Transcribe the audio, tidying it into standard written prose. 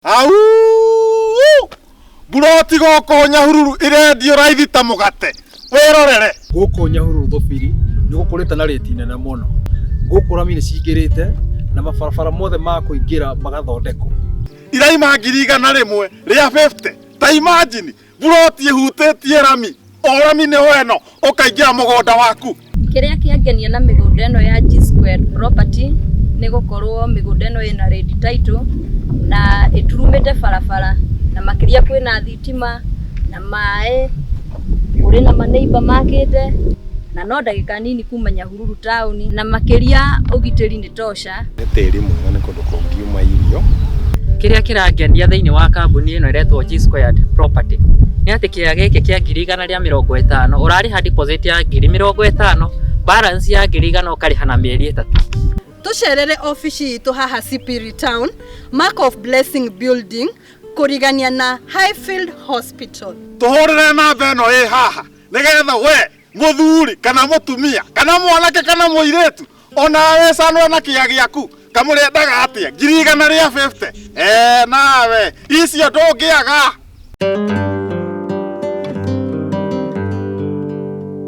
Au! Buroti Guku Nyahururu irendio raithi ta mugate. Wirorere. Guku Nyahururu Sipili ni gukurite na rate nene muno. Guku rami ni cingirite na mabarabara mothe ma kuingira magathondekwo. Iraima 100 ria 50. Ta imagine buroti ihutĩtie rami. O rami ni weno ukaingira mugunda waku. Kiria kiangenia na migunda eno ya G Square property ni gukorwo migunda eno ina ready title na iturumite barabara na makiria kwina thitima na mae uri na maneighbor makite na no ndagika nini kuma Nyahururu town na makiria ugitiri ni tosha ni tiri mwega ni kundu kungiuma irio. Kiria kirangenia thiini wa kambuni ino iretwo G Square property ni ati kiria giki kia 150 urariha deposit ya 50 balance ya 100 ukariha na mieri 3. Tucerere office itu haha Sipili Town, Mark of Blessing building, kurigania na Highfield Hospital. Tuhorere namba eno haha nigetha we muthuri kana mutumia kana mwanake kana muiretu onawe sanwa na kia giaku kamurendaga atia 150 nawe icio ndungiaga.